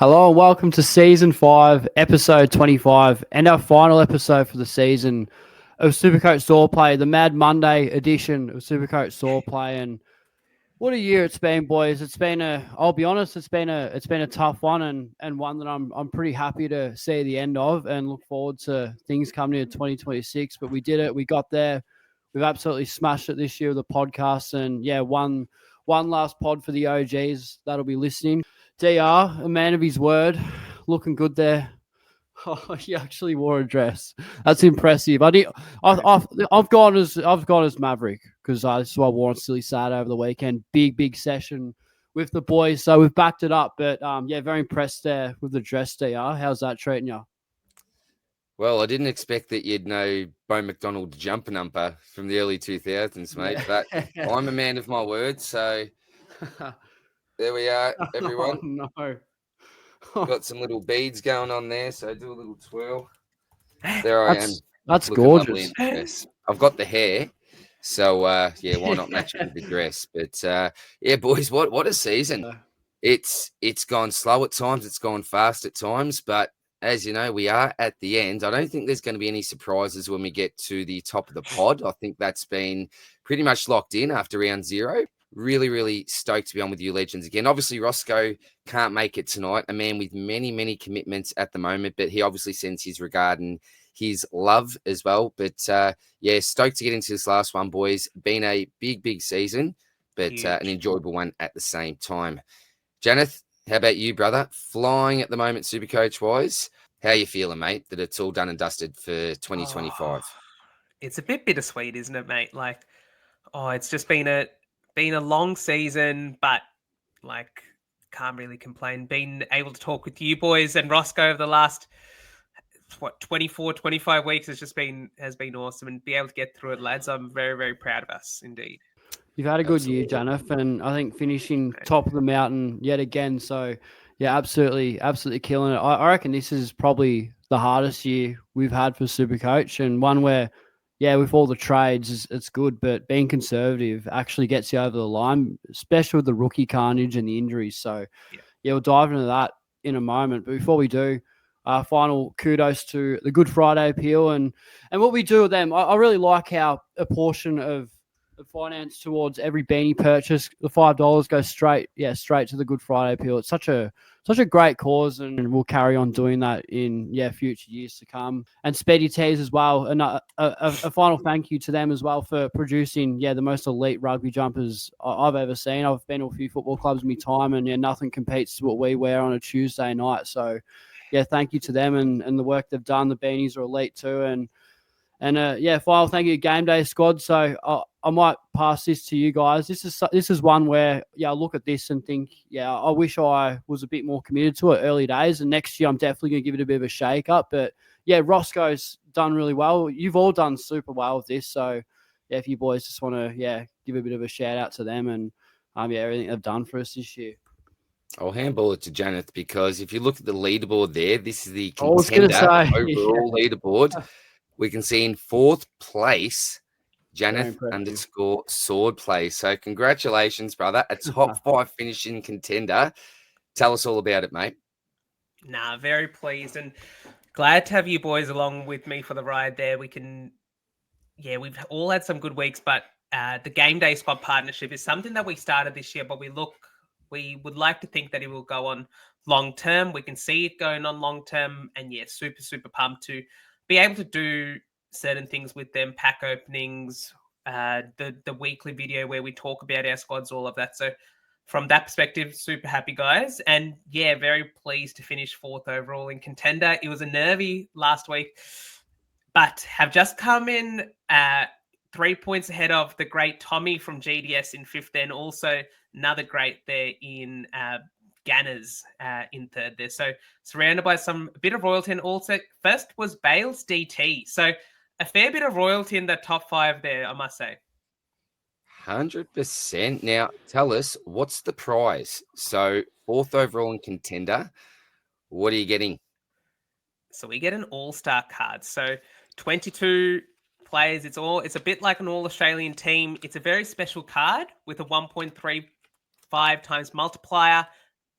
Hello and welcome to Season 5, Episode 25, and our final episode for the season of Supercoach Swordplay, the Mad Monday edition of Supercoach Swordplay. And what a year it's been, boys. I'll be honest, it's been a tough one and one that I'm pretty happy to see the end of and look forward to things coming in 2026. But we did it, we got there. We've absolutely smashed it this year with the podcast, and yeah, one last pod for the OGs that'll be listening. DR, a man of his word, looking good there. Oh, he actually wore a dress. That's impressive. I've gone as Maverick because this is what I wore on Silly Sad over the weekend. Big session with the boys, so we've backed it up. But yeah, very impressed there with the dress, DR. How's that treating you? Well, I didn't expect that you'd know Bo McDonald's jumper number from the early 2000s, mate. But I'm a man of my word, so there we are, everyone. Oh, no. Got some little beads going on there, so do a little twirl. There I am. That's gorgeous. I've got the hair, so yeah, why not match it with the dress? But yeah, boys, what a season! It's gone slow at times, it's gone fast at times, but as you know, we are at the end. I don't think there's going to be any surprises when we get to the top of the pod. I think that's been pretty much locked in after round 0. Really stoked to be on with you legends again. Obviously, Rossco can't make it tonight, a man with many commitments at the moment, but he obviously sends his regard and his love as well. But yeah, stoked to get into this last one, boys. Been a big season, but an enjoyable one at the same time. Janath, how about you, brother? Flying at the moment, Supercoach-wise. How are you feeling, mate, that it's all done and dusted for 2025? Oh, it's a bit bittersweet, isn't it, mate? Like, it's just been a long season, but like, can't really complain. Being able to talk with you boys and Rossco over the last 24, 25 weeks has been awesome, and be able to get through it, lads. I'm very proud of us indeed. You've had a good year, Janath, and I think finishing top of the mountain yet again. So, yeah, absolutely killing it. I reckon this is probably the hardest year we've had for Supercoach, and one where, yeah, with all the trades, it's good, but being conservative actually gets you over the line, especially with the rookie carnage and the injuries. So, yeah, we'll dive into that in a moment. But before we do, final kudos to the Good Friday appeal and what we do with them. I really like how a portion of the finance towards every beanie purchase, the $5 goes straight to the Good Friday appeal. It's such a great cause, and we'll carry on doing that in future years to come. And Speedy Tees as well, and a final thank you to them as well for producing the most elite rugby jumpers I've ever seen. I've been to a few football clubs in my time, and nothing competes to what we wear on a Tuesday night. So yeah, thank you to them and the work they've done. The beanies are elite too, and final thank you to Game Day Squad. So I might pass this to you guys. This is one where I look at this and think, I wish I was a bit more committed to it early days. And next year I'm definitely going to give it a bit of a shake up. But yeah, Rossco's done really well. You've all done super well with this. So yeah, if you boys just want to give a bit of a shout out to them and everything they've done for us this year. I'll handball it to Janath, because if you look at the leaderboard there, this is the contender overall leaderboard. We can see in 4th place, Janath _ Swordplay. So congratulations, brother. A top 5 finishing contender. Tell us all about it, mate. Nah, very pleased and glad to have you boys along with me for the ride there. We've all had some good weeks, but the Game Day Squad partnership is something that we started this year, but we would like to think that it will go on long term. We can see it going on long term, and super pumped to be able to do certain things with them, pack openings, the weekly video where we talk about our squads, all of that. So from that perspective, super happy, guys. And very pleased to finish 4th overall in contender. It was a nervy last week, but have just come in 3 points ahead of the great Tommy from GDS in 5th, and also another great there in Ganners in 3rd there. So surrounded by a bit of royalty, and also first was Bales DT. So a fair bit of royalty in the top 5 there, I must say. 100%. Now tell us, what's the prize? So 4th overall in contender, what are you getting? So we get an all-star card. So 22 players. It's a bit like an all-Australian team. It's a very special card with a 1.35 times multiplier,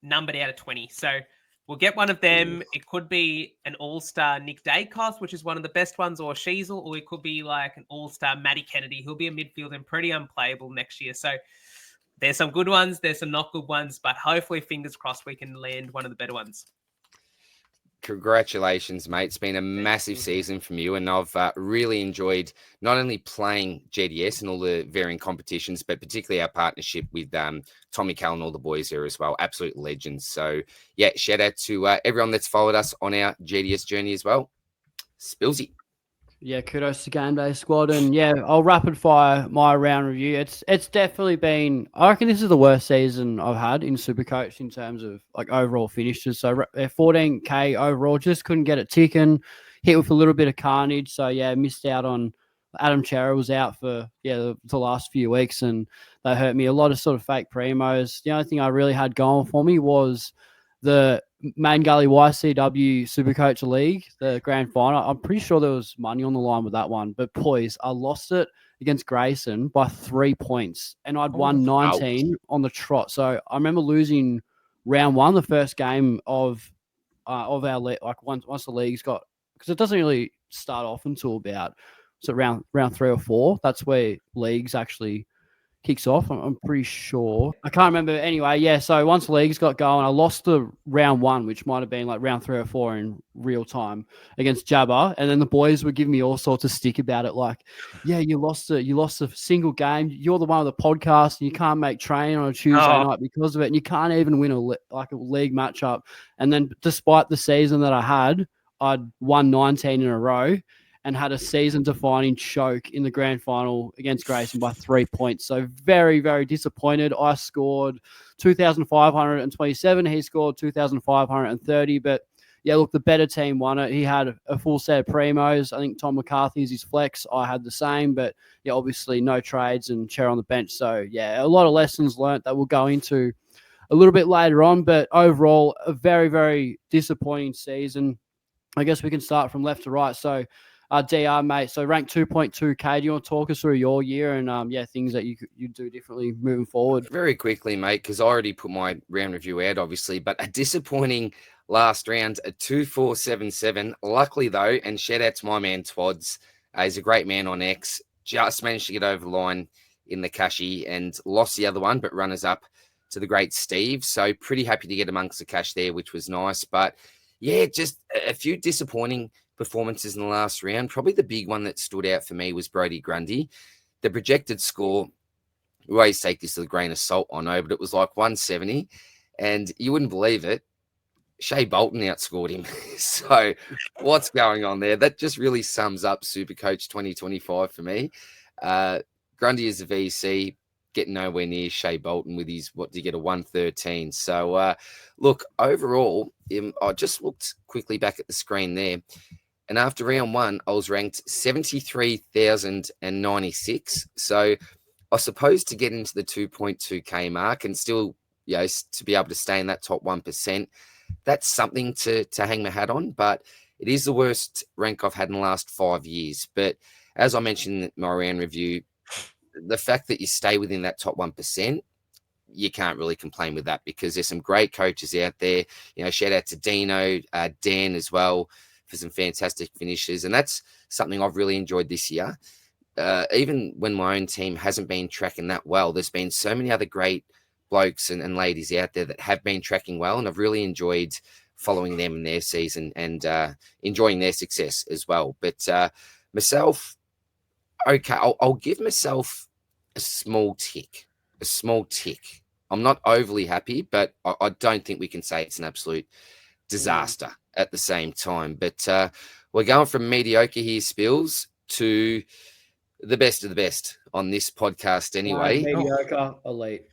numbered out of 20. So we'll get one of them. It could be an all-star Nick Dacos, which is one of the best ones, or Sheasel, or it could be like an all-star Matty Kennedy, who'll be a midfielder and pretty unplayable next year. So there's some good ones, there's some not good ones, but hopefully, fingers crossed, we can land one of the better ones. Congratulations, mate. It's been a massive season from you, and I've really enjoyed not only playing GDS and all the varying competitions, but particularly our partnership with Tommy Cal and all the boys there as well. Absolute legends. So, yeah, shout out to everyone that's followed us on our GDS journey as well. Spillsy. Yeah, kudos to Game Day Squad. And yeah, I'll rapid fire my round review. It's definitely been, I reckon this is the worst season I've had in Supercoach in terms of like overall finishes. So 14K overall, just couldn't get it ticking, hit with a little bit of carnage. So yeah, missed out on Adam Chera was out for the last few weeks, and they hurt me. A lot of sort of fake primos. The only thing I really had going for me was the Main Gully YCW Supercoach League, the grand final. I'm pretty sure there was money on the line with that one, but boys, I lost it against Grayson by 3 points, and I'd won 19 on the trot. So I remember losing round one, the first game of our league. Like once the league's got, because it doesn't really start off until about round 3 or 4. That's where leagues actually kicks off. I'm pretty sure. I can't remember. Anyway, yeah, so once the leagues got going, I lost the round one, which might have been like round 3 or 4 in real time against Jabba. And then the boys would give me all sorts of stick about it. Like, yeah, you lost a single game. You're the one with the podcast, and you can't make train on a Tuesday night because of it. And you can't even win a league matchup. And then despite the season that I had, I'd won 19 in a row and had a season-defining choke in the grand final against Grayson by 3 points. So very, very disappointed. I scored 2,527. He scored 2,530. But, yeah, look, the better team won it. He had a full set of primos. I think Tom McCarthy's his flex. I had the same. But, yeah, obviously no trades and chair on the bench. So, yeah, a lot of lessons learnt that we'll go into a little bit later on. But overall, a very, very disappointing season. I guess we can start from left to right. So, DR, mate. So ranked 2.2K. Do you want to talk us through your year and things that you do differently moving forward? Very quickly, mate, because I already put my round review out, obviously, but a disappointing last round, a 2-4-7-7. Luckily, though, and shout out to my man Twads. He's a great man on X. Just managed to get over the line in the cashy and lost the other one, but runners up to the great Steve. So pretty happy to get amongst the cash there, which was nice. But yeah, just a few disappointing performances in the last round. Probably the big one that stood out for me was Brodie Grundy. The projected score, we always take this with a grain of salt, I know, but it was like 170. And you wouldn't believe it, Shea Bolton outscored him. So what's going on there? That just really sums up Supercoach 2025 for me. Grundy is a VC, getting nowhere near Shea Bolton with his, what did he get, a 113. So, look, overall, I just looked quickly back at the screen there. And after round one, I was ranked 73,096. So I suppose to get into the 2.2K mark and still, to be able to stay in that top 1%, that's something to hang my hat on. But it is the worst rank I've had in the last 5 years. But as I mentioned in my round review, the fact that you stay within that top 1%, you can't really complain with that because there's some great coaches out there. Shout out to Dino, Dan as well for some fantastic finishes. And that's something I've really enjoyed this year. Even when my own team hasn't been tracking that well, there's been so many other great blokes and ladies out there that have been tracking well. And I've really enjoyed following them in their season and enjoying their success as well. But myself, okay, I'll give myself a small tick. I'm not overly happy, but I don't think we can say it's an absolute disaster at the same time. But we're going from mediocre here, Spills, to the best of the best on this podcast anyway. Mediocre, elite.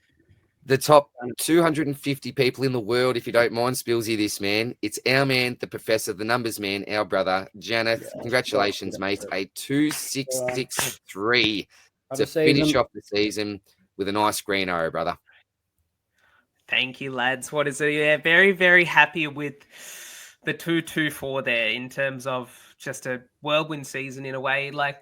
The top 250 people in the world, if you don't mind, Spillsy, this man. It's our man, the professor, the numbers man, our brother, Janath. Yeah, congratulations, mate. A 2.663 to finish off the season with a nice green arrow, brother. Thank you, lads. What is it? Yeah, very, very happy with the 2.24 there in terms of just a whirlwind season in a way. Like,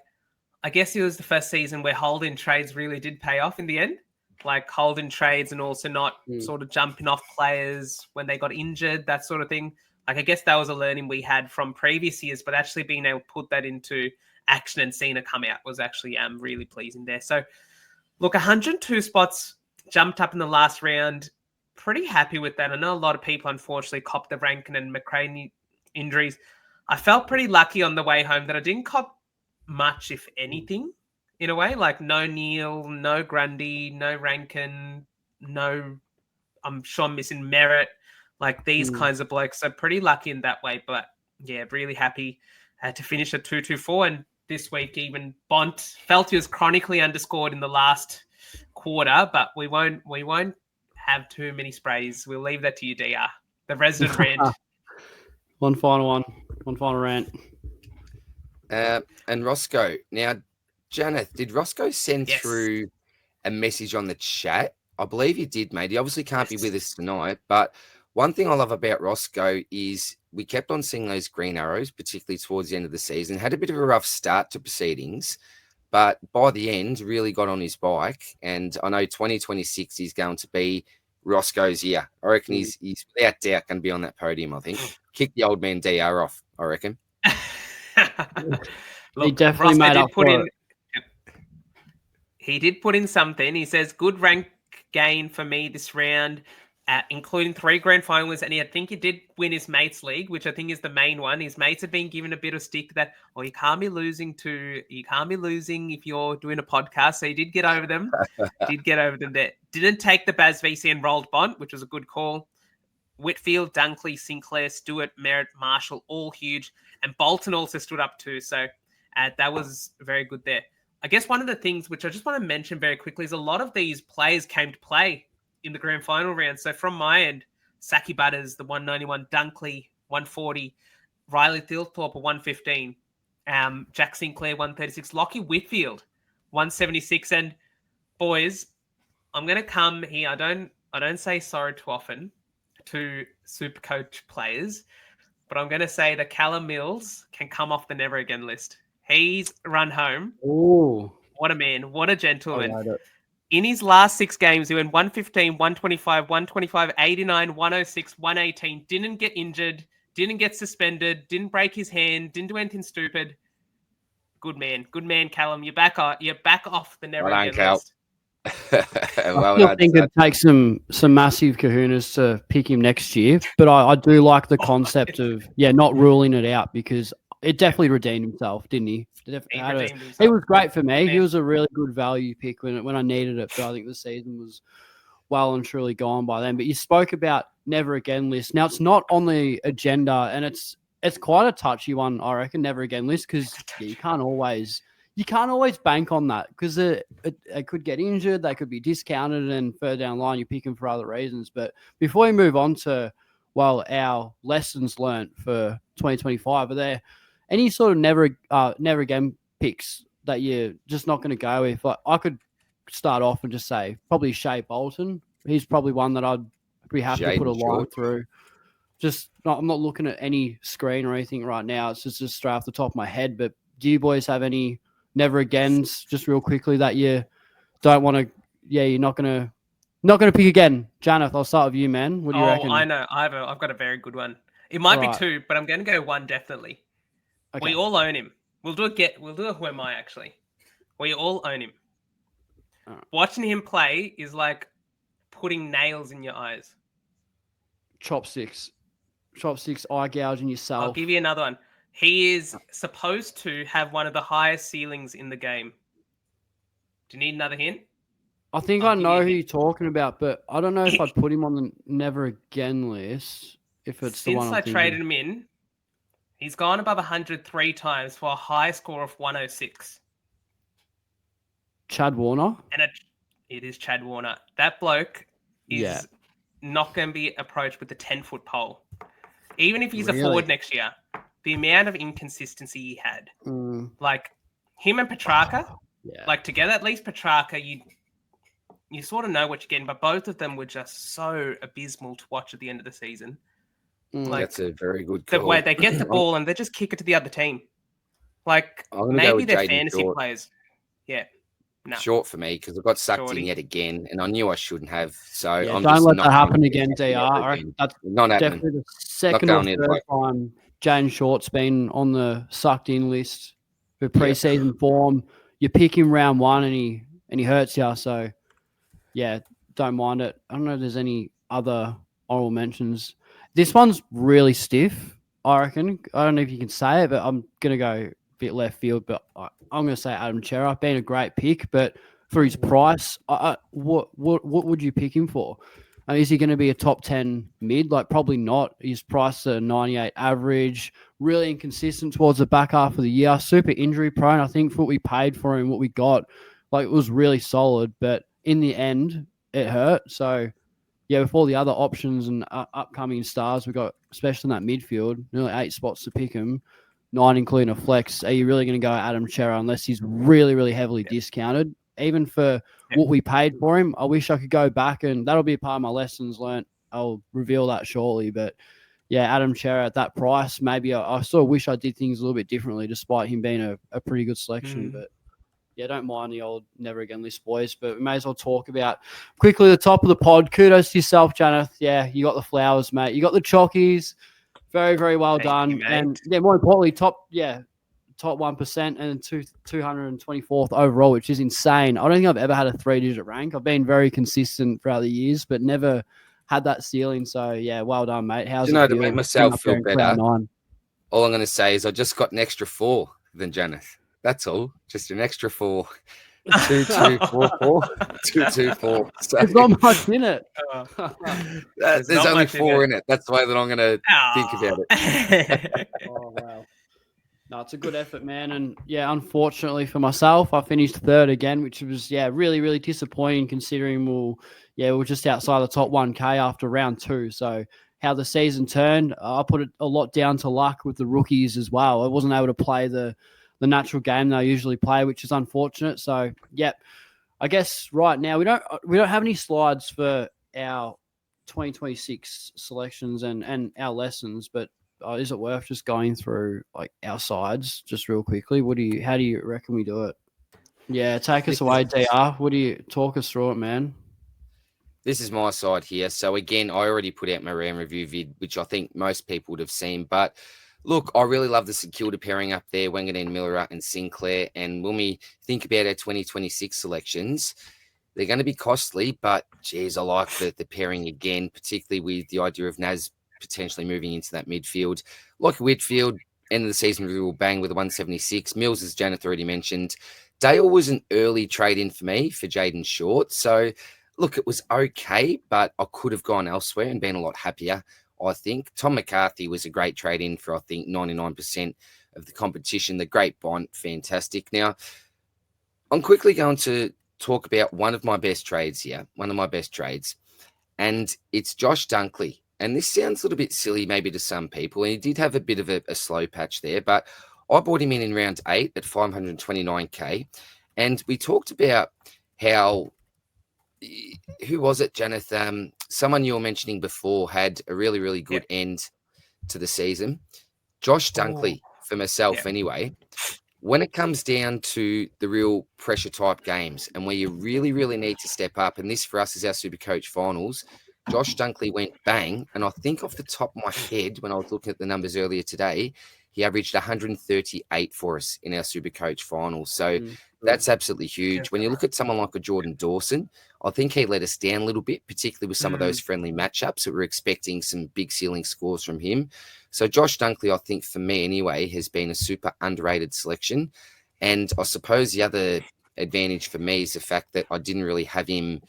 I guess it was the first season where holding trades really did pay off in the end. like holding trades and also not Mm. sort of jumping off players when they got injured, that sort of thing. Like, I guess that was a learning we had from previous years, but actually being able to put that into action and seeing it come out was actually really pleasing there. So, look, 102 spots jumped up in the last round. Pretty happy with that. I know a lot of people, unfortunately, copped the Rankin and McRae injuries. I felt pretty lucky on the way home that I didn't cop much, if anything, in a way. Like, no Neil, no Grundy, no Rankin, no, I'm sure I'm missing Merritt, like these kinds of blokes. So pretty lucky in that way. But yeah, really happy to finish at 224. And this week, even Bont felt he was chronically underscored in the last quarter, but we won't have too many sprays. We'll leave that to you, DR, the resident rant. One final rant. And Rossco. Now, Janath, did Rossco send through a message on the chat? I believe he did, mate. He obviously can't be with us tonight, but one thing I love about Rossco is we kept on seeing those green arrows, particularly towards the end of the season. Had a bit of a rough start to proceedings, but by the end, really got on his bike. And I know 2026 is going to be Rossco's year. I reckon he's without doubt going to be on that podium, I think. Kick the old man DR off, I reckon. Look, he definitely made up for it. He did put in something. He says, good rank gain for me this round, including 3 grand finals. And I think he did win his mates league, which I think is the main one. His mates have been given a bit of stick that, you can't be losing if you're doing a podcast. So he did get over them. There. Didn't take the Baz VC and rolled Bont, which was a good call. Whitfield, Dunkley, Sinclair, Stewart, Merritt, Marshall, all huge. And Bolton also stood up too. So that was very good there. I guess one of the things which I just want to mention very quickly is a lot of these players came to play in the grand final round. So from my end, Saki Butters, the 191, Dunkley, 140, Riley Thilthorpe, 115, Jack Sinclair, 136, Lockie Whitfield, 176. And boys, I'm going to come here. I don't say sorry too often to Supercoach players, but I'm going to say that Callum Mills can come off the never again list. He's run home. Oh, what a man. What a gentleman. I like it. In his last 6 games, he went 115, 125, 125, 89, 106, 118. Didn't get injured. Didn't get suspended. Didn't break his hand. Didn't do anything stupid. Good man. Good man, Callum. You're back off the never again list. I still think it'd take some massive kahunas to pick him next year, but I do like the concept of not ruling it out, because it definitely redeemed himself, didn't he? He was great for me. He was a really good value pick when I needed it, but I think the season was well and truly gone by then. But you spoke about never again list. Now it's not on the agenda, and it's quite a touchy one, I reckon. Never again list, because you can't always bank on that, because it could get injured, they could be discounted, and further down the line you pick them for other reasons. But before we move on to our lessons learned for 2025, are there any sort of never again picks that you're just not going to go with? Like, I could start off and just say probably Shea Bolton. He's probably one that I'd be happy to put a line through. I'm not looking at any screen or anything right now. It's just straight off the top of my head. But do you boys have any never agains just real quickly that you don't want to? Yeah, you're not gonna pick again. Janath, I'll start with you, man. What do you reckon? I know. I've got a very good one. It might be 2, but I'm going to go 1 definitely. Okay. We all own him. We'll do a who am I actually. We all own him. Right. Watching him play is like putting nails in your eyes. Chopsticks, eye gouging yourself. I'll give you another one. He is supposed to have one of the highest ceilings in the game. Do you need another hint? I think I know who you're talking about, but I don't know if I'd put him on the never again list. If it's the one since I traded him in, he's gone above 103 times for a high score of 106. Chad Warner? And it is Chad Warner. That bloke is not going to be approached with a 10-foot pole. Even if he's a forward next year, the amount of inconsistency he had. Like, him and Petrarca, like together, at least Petrarca, you sort of know what you're getting, but both of them were just so abysmal to watch at the end of the season. Like, that's a very good call. The way they get the ball and they just kick it to the other team. Like, maybe they're fantasy players. Yeah. short for me because I got sucked Shorty. in yet again, and I knew I shouldn't have. So Yeah, I'm don't just let not that happen going again, to DR. again. That's Not happening. definitely the second or going near the third bloke. time Jane Short's been on the sucked in list for Yep. preseason form. You pick him round one and he hurts you. So yeah, don't mind it. I don't know if there's any other honorable mentions. This one's really stiff, I reckon. I don't know if you can say it, but I'm gonna go a bit left field. But I'm gonna say Adam Chera. Been a great pick, but for his price, what would you pick him for? Is he going to be a top 10 mid? Like, probably not. He's priced at a 98 average, really inconsistent towards the back half of the year, super injury prone. I think for what we paid for him, what we got, like, it was really solid, but in the end, it hurt. So, yeah, with all the other options and upcoming stars we got, especially in that midfield, nearly 8 spots to pick him, 9 including a flex. Are you really going to go Adam Chera unless he's really, really heavily discounted? Even for what we paid for him, I wish I could go back, and that'll be a part of my lessons learned. I'll reveal that shortly. But yeah, Adam Chera at that price, maybe I sort of wish I did things a little bit differently, despite him being a pretty good selection. But yeah, don't mind the old never again list, boys. But we may as well talk about quickly the top of the pod. Kudos to yourself, Janath. Yeah, you got the flowers, mate. You got the chockies. Very, very well done. You, and yeah, more importantly, top 1% and 224th overall, which is insane. I don't think I've ever had a 3-digit rank. I've been very consistent throughout the years, but never had that ceiling. So yeah, well done, mate. How's it to make myself feel better, all I'm going to say is I just got an extra 4 than Janath. That's all. Just an extra 4. 2, 2, 4, 4. 2, 2, 4. So there's not much in it. There's only 4 in it. That's the way that I'm going to think about it. Oh, wow. No, it's a good effort, man. And yeah, unfortunately for myself, I finished third again, which was, really, really disappointing considering we're just outside the top 1K after round 2. So how the season turned, I put it a lot down to luck with the rookies as well. I wasn't able to play the natural game that I usually play, which is unfortunate. So, I guess right now we don't have any slides for our 2026 selections and our lessons, but is it worth just going through like our sides just real quickly? How do you reckon we do it? Yeah, take us away, DR. Talk us through it, man? This is my side here. So again, I already put out my round review vid, which I think most people would have seen. But look, I really love the Security pairing up there, Wangadeen, Miller and Sinclair. And when we think about our 2026 selections, they're going to be costly, but geez, I like the pairing again, particularly with the idea of Naz potentially moving into that midfield. Like Whitfield, end of the season, we will bang with a 176. Mills, as Janath already mentioned. Dale was an early trade-in for me for Jaden Short. So, look, it was okay, but I could have gone elsewhere and been a lot happier, I think. Tom McCarthy was a great trade-in for, I think, 99% of the competition. The great Bont, fantastic. Now, I'm quickly going to talk about one of my best trades here, and it's Josh Dunkley. And this sounds a little bit silly maybe to some people, and he did have a bit of a slow patch there, but I bought him in round 8 at 529K, and we talked about how, who was it, Janath? Someone you were mentioning before had a really, really good end to the season. Josh Dunkley, for myself anyway, when it comes down to the real pressure type games and where you really, really need to step up, and this for us is our Supercoach finals, Josh Dunkley went bang. And I think off the top of my head, when I was looking at the numbers earlier today, he averaged 138 for us in our Supercoach finals. So that's absolutely huge. When you look at someone like a Jordan Dawson, I think he let us down a little bit, particularly with some of those friendly matchups that we're expecting some big ceiling scores from him. So Josh Dunkley, I think for me anyway, has been a super underrated selection. And I suppose the other advantage for me is the fact that I didn't really have him,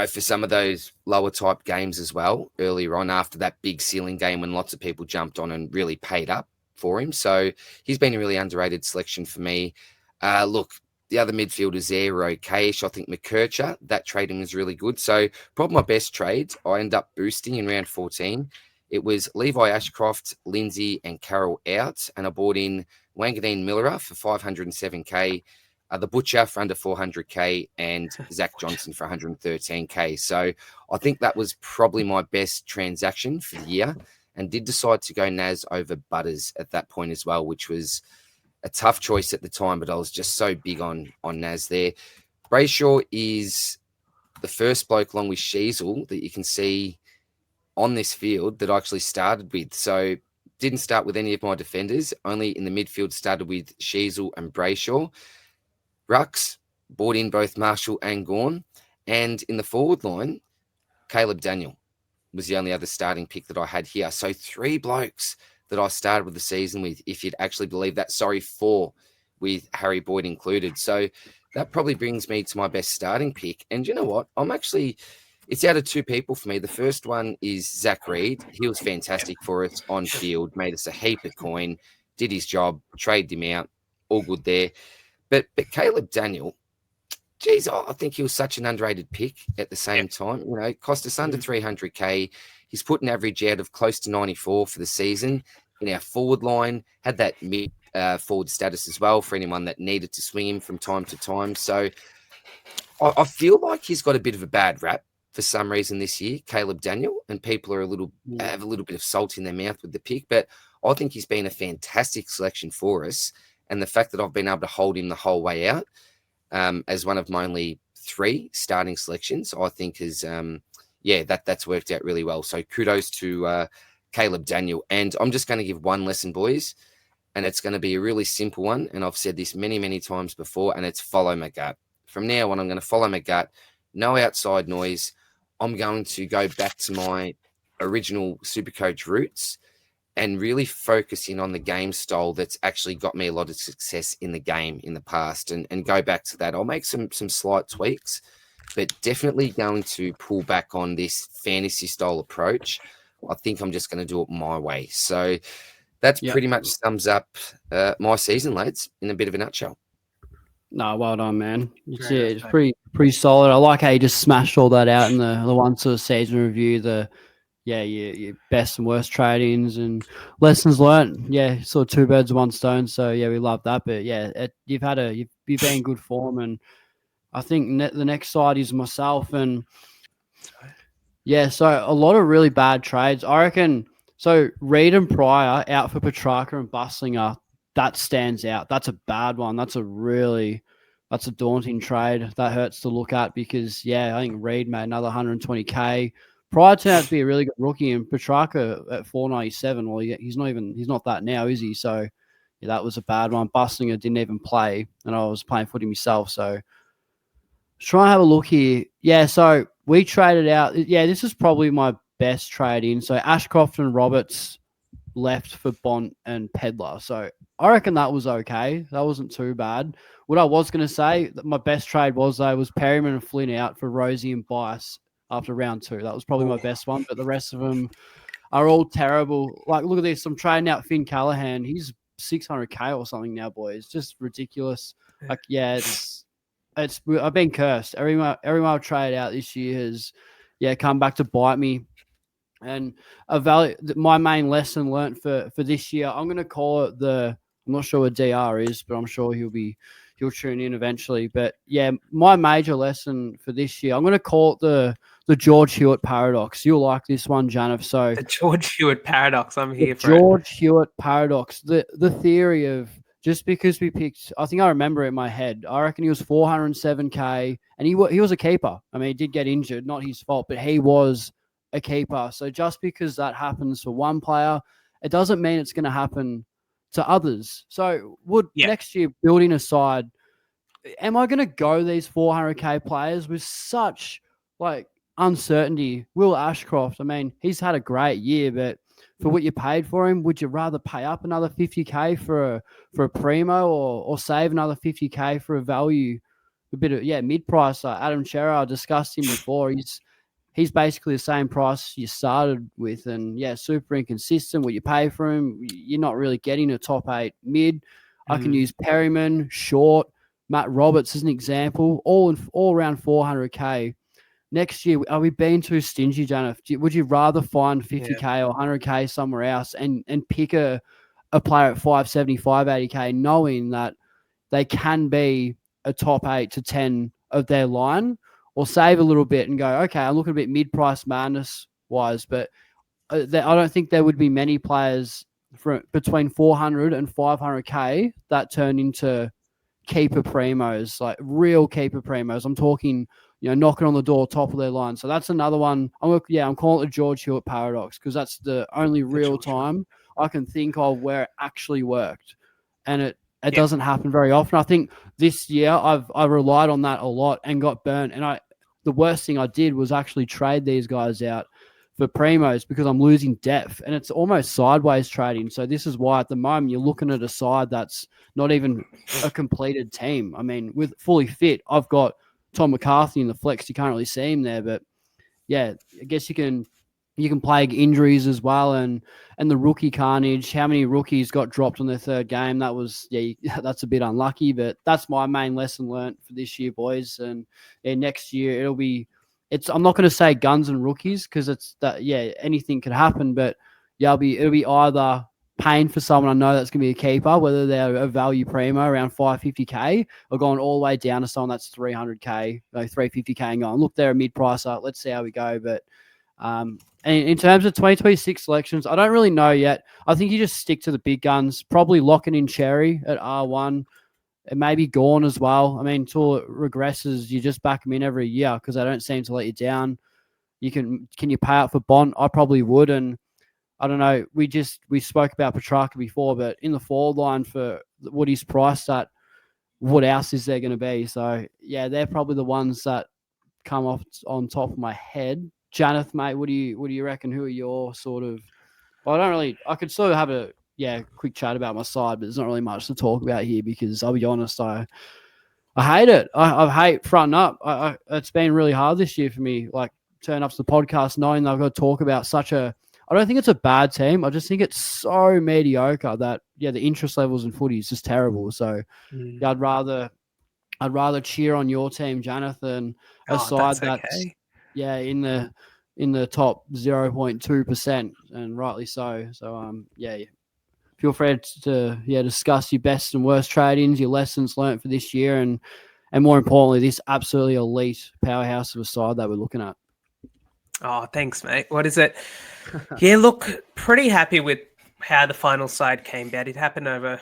for some of those lower type games as well earlier on after that big ceiling game when lots of people jumped on and really paid up for him. So he's been a really underrated selection for me. Look, the other midfielders there were okay-ish. I think McKercher, that trading was really good. So probably my best trade, I ended up boosting in round 14. It was Levi Ashcroft, Lindsay and Carroll out. And I bought in Wangadeen Miller for 507K. The Butcher for under 400K and Zach Johnson for 113K. So I think that was probably my best transaction for the year, and did decide to go Naz over Butters at that point as well, which was a tough choice at the time, but I was just so big on Naz there. Brayshaw is the first bloke along with Sheasel that you can see on this field that I actually started with. So didn't start with any of my defenders, only in the midfield started with Sheasel and Brayshaw. Rucks, brought in both Marshall and Gawn. And in the forward line, Caleb Daniel was the only other starting pick that I had here. So 3 blokes that I started with the season with, if you'd actually believe that. Sorry, 4 with Harry Boyd included. So that probably brings me to my best starting pick. And you know what? It's out of 2 people for me. The first one is Zach Reed. He was fantastic for us on field, made us a heap of coin, did his job, traded him out, all good there. But Caleb Daniel, geez, I think he was such an underrated pick at the same time. You know, cost us under 300K. He's put an average out of close to 94 for the season. In our forward line, had that mid forward status as well for anyone that needed to swing him from time to time. So I feel like he's got a bit of a bad rap for some reason this year, Caleb Daniel, and people are have a little bit of salt in their mouth with the pick. But I think he's been a fantastic selection for us. And the fact that I've been able to hold him the whole way out as one of my only 3 starting selections, I think has, that's worked out really well. So kudos to Caleb Daniel. And I'm just going to give one lesson, boys, and it's going to be a really simple one. And I've said this many, many times before, and it's follow my gut. From now on, I'm going to follow my gut. No outside noise. I'm going to go back to my original Supercoach roots and really focusing on the game style that's actually got me a lot of success in the game in the past and go back to that. I'll make some slight tweaks, but definitely going to pull back on this fantasy style approach. I think I'm just going to do it my way. So that's pretty much sums up my season, lads, in a bit of a nutshell. No, well done, man. It's pretty solid. I like how you just smashed all that out in the one sort of season review, your best and worst trade-ins and lessons learned. Yeah, sort of 2 birds with 1 stone. So yeah, we love that. But yeah, you've been in good form, and I think the next side is myself, and yeah, so a lot of really bad trades. I reckon. So Reed and Pryor out for Petrarca and Bustlinger. That stands out. That's a bad one. That's a daunting trade. That hurts to look at because I think Reed made another 120K. Pryor turned out to be a really good rookie, and Petrarca at 497. Well, he's not that now, is he? So that was a bad one. Bustlinger didn't even play, and I was playing footy myself. So let's try and have a look here. Yeah, so we traded out. Yeah, this is probably my best trade in. So Ashcroft and Roberts left for Bont and Pedler. So I reckon that was okay. That wasn't too bad. What I was going to say, my best trade was Perryman and Flynn out for Rosie and Bice after round 2. That was probably my best one, but the rest of them are all terrible. Like, look at this. I'm trading out Finn Callahan. He's 600K or something now, boys. Just ridiculous. Like, it's I've been cursed. Everyone I've traded out this year has, come back to bite me. And my main lesson learnt for this year, I'm going to call it I'm not sure what DR is, but I'm sure he'll tune in eventually. But my major lesson for this year, I'm going to call it the George Hewitt paradox. You'll like this one, Janath. So the George Hewitt paradox. I'm here for George Hewitt paradox. The theory of just because we picked, I think I remember it in my head. I reckon he was 407K, and he was a keeper. I mean, he did get injured, not his fault, but he was a keeper. So just because that happens for one player, it doesn't mean it's going to happen to others. So next year, building a side, am I going to go these 400K players with such uncertainty? Will Ashcroft, I mean, he's had a great year, but for what you paid for him, would you rather pay up another 50K for a primo or save another 50K for a value, a bit of mid-price? Adam Sherrard, I discussed him before. He's basically the same price you started with, and super inconsistent. What you pay for him, you're not really getting a top 8 mid. I can use Perryman, Short, Matt Roberts as an example, all around 400K. Next year, are we being too stingy, Janath? Would you rather find 50K or 100K somewhere else and pick a player at 575, 80K, knowing that they can be a top 8 to 10 of their line, or save a little bit and go, okay, I'm looking a bit mid-price madness-wise, but I don't think there would be many players for between 400 and 500k that turned into keeper primos, like real keeper primos. I'm talking, knocking on the door, top of their line. So that's another one. I'm calling it the George Hewitt paradox, because that's the only real time I can think of where it actually worked, and it doesn't happen very often. I think this year I relied on that a lot and got burnt. And the worst thing I did was actually trade these guys out for primos because I'm losing depth, and it's almost sideways trading. So this is why at the moment you're looking at a side that's not even a completed team. I mean, with fully fit, I've got Tom McCarthy in the flex. You can't really see him there, but yeah, I guess you can plague injuries as well, and the rookie carnage. How many rookies got dropped on their third game? That was that's a bit unlucky, but that's my main lesson learnt for this year, boys. And next year it'll be. I'm not going to say guns and rookies because it's that anything could happen, but it'll be either paying for someone I know that's going to be a keeper, whether they're a value primo around 550k, or going all the way down to someone that's 300k, 350k, and going, look, they're a mid-pricer. Let's see how we go. But and in terms of 2026 selections, I don't really know yet. I think you just stick to the big guns, probably locking in Cherry at R1. It may be Gorn as well. I mean, until it regresses, you just back them in every year because they don't seem to let you down. Can you pay out for Bont? I probably would. And I don't know. We spoke about Petrarca before, but in the forward line for what he's priced at, what else is there going to be? So yeah, they're probably the ones that come off on top of my head. Janath, mate, what do you reckon? Who are your sort of? Well, I could sort of have a quick chat about my side, but there's not really much to talk about here because I'll be honest, I hate it. I hate fronting up. It's been really hard this year for me. Like turn up to the podcast knowing that I've got to talk about I don't think it's a bad team. I just think it's so mediocre that the interest levels in footy is just terrible. So I'd rather cheer on your team, Jonathan, a side that's in the top 0.2%, and rightly so. So feel free to discuss your best and worst trade-ins, your lessons learnt for this year, and more importantly, this absolutely elite powerhouse of a side that we're looking at. Oh, thanks, mate. What is it? Yeah, look, pretty happy with how the final side came about. It happened over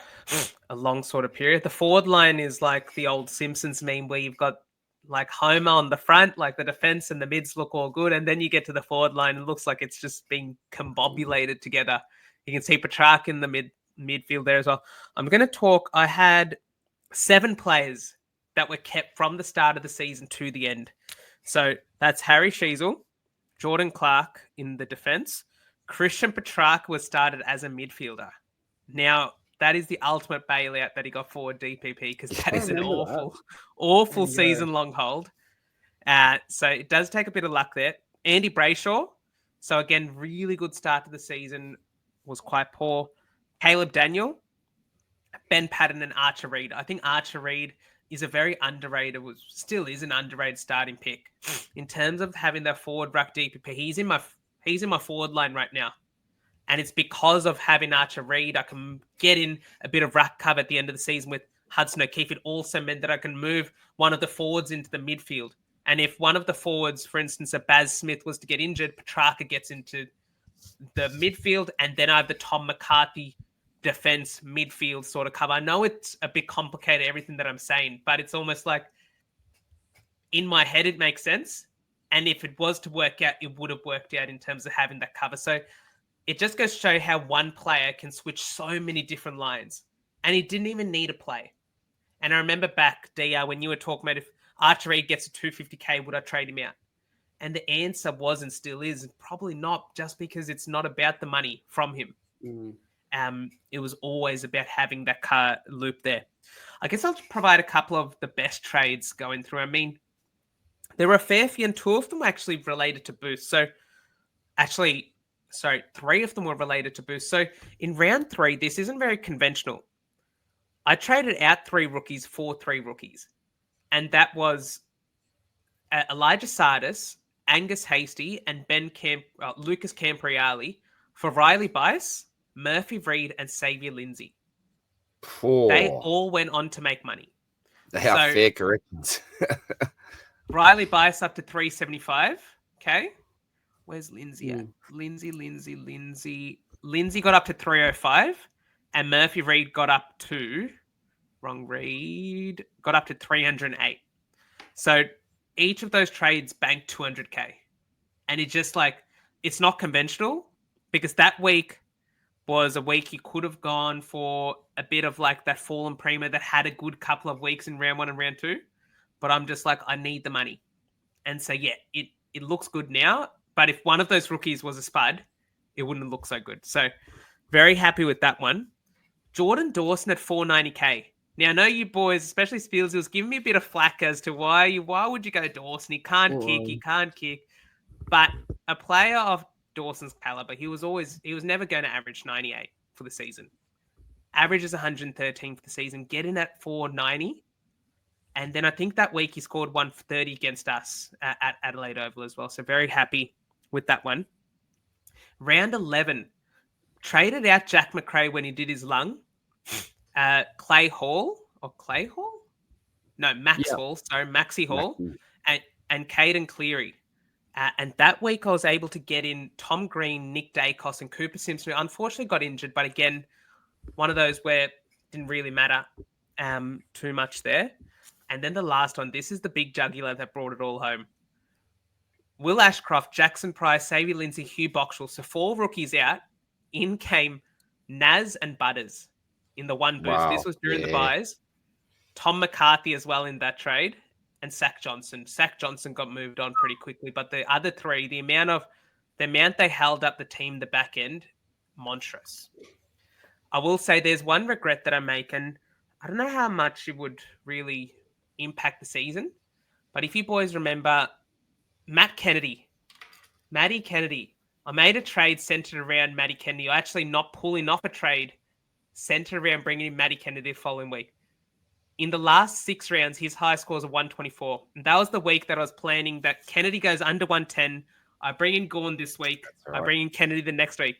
a long sort of period. The forward line is like the old Simpsons meme where you've got like Homer on the front, like the defense and the mids look all good, and then you get to the forward line and it looks like it's just being combobulated together. You can see Petrarca in the midfield there as well. I'm going to talk. I had 7 players that were kept from the start of the season to the end. So that's Harry Sheasel, Jordan Clark in the defense. Christian Petrarca was started as a midfielder. Now, that is the ultimate bailout that he got forward DPP because that is an awful season-long hold. So it does take a bit of luck there. Andy Brayshaw. So again, really good start to the season. Was quite poor. Caleb Daniel, Ben Patton, and Archer Reed. I think Archer Reed is a very underrated, still is an underrated starting pick. In terms of having that forward ruck DPP, he's in my forward line right now. And it's because of having Archer Reed, I can get in a bit of ruck cover at the end of the season with Hudson O'Keefe. It also meant that I can move one of the forwards into the midfield. And if one of the forwards, for instance, a Baz Smith was to get injured, Petrarca gets into the midfield, and then I have the Tom McCarthy defense midfield sort of cover. I know it's a bit complicated, everything that I'm saying, but it's almost like in my head, it makes sense. And if it was to work out, it would have worked out in terms of having that cover. So it just goes to show how one player can switch so many different lines, and he didn't even need a play. And I remember back, DR, when you were talking about if Archer Reed gets a 250k, would I trade him out? And the answer was and still is probably not, just because it's not about the money from him. It was always about having that car loop there. I guess I'll provide a couple of the best trades going through. I mean, there were a fair few, and 2 of them were actually related to boost. So actually, 3 of them were related to boost. So in round 3, this isn't very conventional. I traded out 3 rookies for 3 rookies. And that was Elijah Sardis, Angus Hasty, and Lucas Campriali for Riley Bice, Murphy Reed, and Xavier Lindsay. They all went on to make money. They are fair corrections. Riley Bice up to 375. Okay. Where's Lindsay at? Lindsay. Lindsay got up to 305, and Murphy Reed got up to 308. So each of those trades banked 200K. And it's just like, it's not conventional because that week was a week you could have gone for a bit of like that fallen primo that had a good couple of weeks in round 1 and round 2. But I'm just like, I need the money. And so, yeah, it looks good now. But if one of those rookies was a spud, it wouldn't look so good. So very happy with that one. Jordan Dawson at 490K. Now, I know you boys, especially Spillsy, was giving me a bit of flack as to why would you go Dawson? He can't kick. But a player of Dawson's caliber, he was never going to average 98 for the season. Average is 113 for the season. Get in at 490. And then I think that week he scored 130 against us at Adelaide Oval as well. So very happy with that one. Round 11, traded out Jack McRae when he did his lung. Maxie Hall. Sorry, Maxie Hall. And Caden Cleary. And that week I was able to get in Tom Green, Nick Dacos, and Cooper Simpson, who unfortunately got injured. But again, one of those where it didn't really matter too much there. And then the last one, this is the big jugular that brought it all home. Will Ashcroft, Jackson Price, Xavier Lindsay, Hugh Boxall. So 4 rookies out. In came Naz and Butters in the one boost. Wow, this was during the buys. Tom McCarthy as well in that trade. And Sack Johnson. Sack Johnson got moved on pretty quickly. But the other 3, the amount they held up the team, the back end, monstrous. I will say there's one regret that I make, and I don't know how much it would really impact the season. But if you boys remember, Matty Kennedy. I made a trade centered around Matty Kennedy. I actually not pulling off a trade centered around bringing in Matty Kennedy the following week. In the last 6 rounds, his high score is a 124. And that was the week that I was planning that Kennedy goes under 110. I bring in Gawn this week. Right. I bring in Kennedy the next week.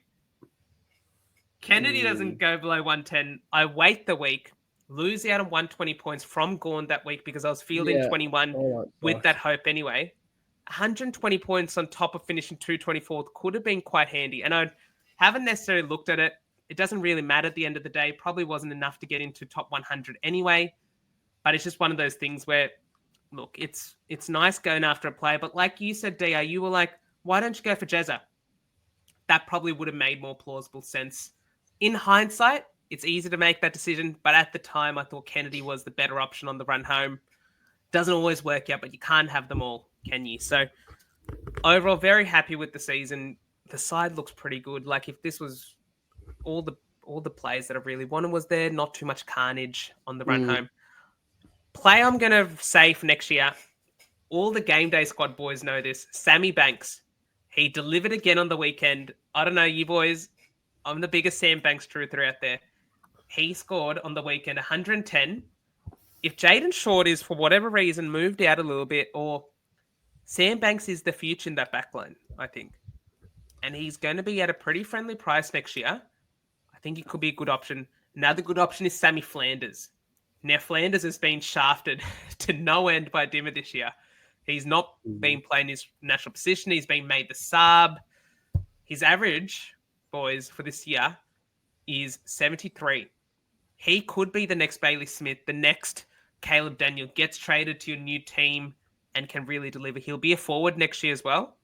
Kennedy doesn't go below 110. I wait the week, lose out on 120 points from Gawn that week because I was fielding 21 with that hope anyway. 120 points on top of finishing 224 could have been quite handy. And I haven't necessarily looked at it. It doesn't really matter at the end of the day. Probably wasn't enough to get into top 100 anyway. But it's just one of those things where, look, it's nice going after a player. But like you said, DR, you were like, why don't you go for Jezza? That probably would have made more plausible sense. In hindsight, it's easy to make that decision. But at the time, I thought Kennedy was the better option on the run home. Doesn't always work out, but you can't have them all, can you? So overall, very happy with the season. The side looks pretty good. Like if this was all the players that I really wanted was there, not too much carnage on the run home. Play I'm going to say for next year, all the game day squad boys know this. Sammy Banks, he delivered again on the weekend. I don't know, you boys, I'm the biggest Sam Banks truther out there. He scored on the weekend 110. If Jaden Short is, for whatever reason, moved out a little bit, or Sam Banks is the future in that backline, I think. And he's going to be at a pretty friendly price next year. I think he could be a good option. Another good option is Sammy Flanders. Now, Flanders has been shafted to no end by Dimmer this year. He's not been playing his national position. He's been made the sub. His average, boys, for this year is 73. He could be the next Bailey Smith, the next Caleb Daniel, gets traded to your new team and can really deliver. He'll be a forward next year as well.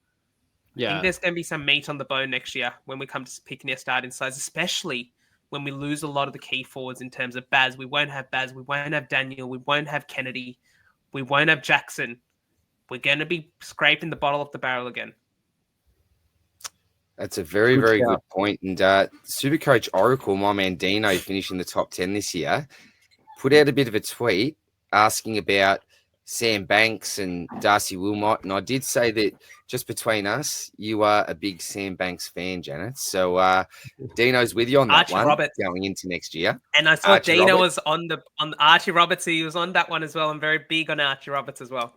Yeah. I think there's going to be some meat on the bone next year when we come to picking our starting sides, especially when we lose a lot of the key forwards in terms of Baz. We won't have Baz. We won't have Daniel. We won't have Kennedy. We won't have Jackson. We're going to be scraping the bottom of the barrel again. That's a very, very good point. And Supercoach Oracle, my man Dino, finishing the top 10 this year, put out a bit of a tweet asking about Sam Banks and Darcy Wilmot. And I did say that just between us, you are a big Sam Banks fan, Janath. So Dino's with you on that one going into next year. And I saw Dino was on Archie Roberts. He was on that one as well. I'm very big on Archie Roberts as well.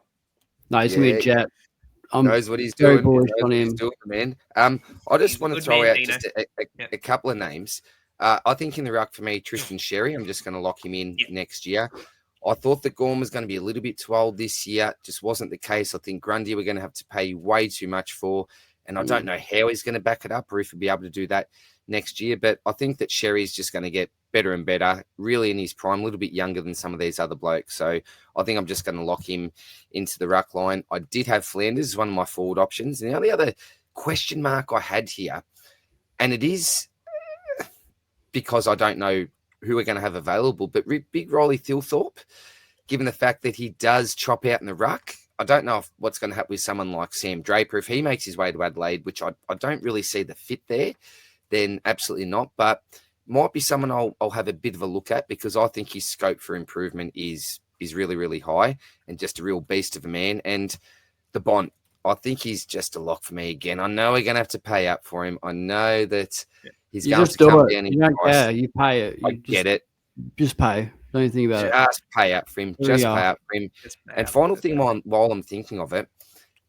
No, he's going to be jet. Knows what he's doing. Man. I just want to throw out just a couple of names. I think in the ruck for me, Tristan Sherry. I'm just going to lock him in next year. I thought that Gorm was going to be a little bit too old this year. Just wasn't the case. I think Grundy we're going to have to pay way too much for, and I don't know how he's going to back it up or if he'll be able to do that next year. But I think that Sherry's just going to get better and better, really in his prime, a little bit younger than some of these other blokes. So I think I'm just going to lock him into the ruck line. I did have Flanders as one of my forward options. And the only other question mark I had here, and it is because I don't know who we're going to have available, but big Rolly Thilthorpe, given the fact that he does chop out in the ruck, I don't know what's going to happen with someone like Sam Draper. If he makes his way to Adelaide, which I don't really see the fit there, then absolutely not. But might be someone I'll have a bit of a look at, because I think his scope for improvement is really, really high, and just a real beast of a man. And the Bont, I think he's just a lock for me again. I know we're going to have to pay up for him. I know that he's going to come down in price. Yeah, you pay it. I get it. Just pay. Don't even think about it. Just pay up for him. Just pay up for him. And final thing while I'm thinking of it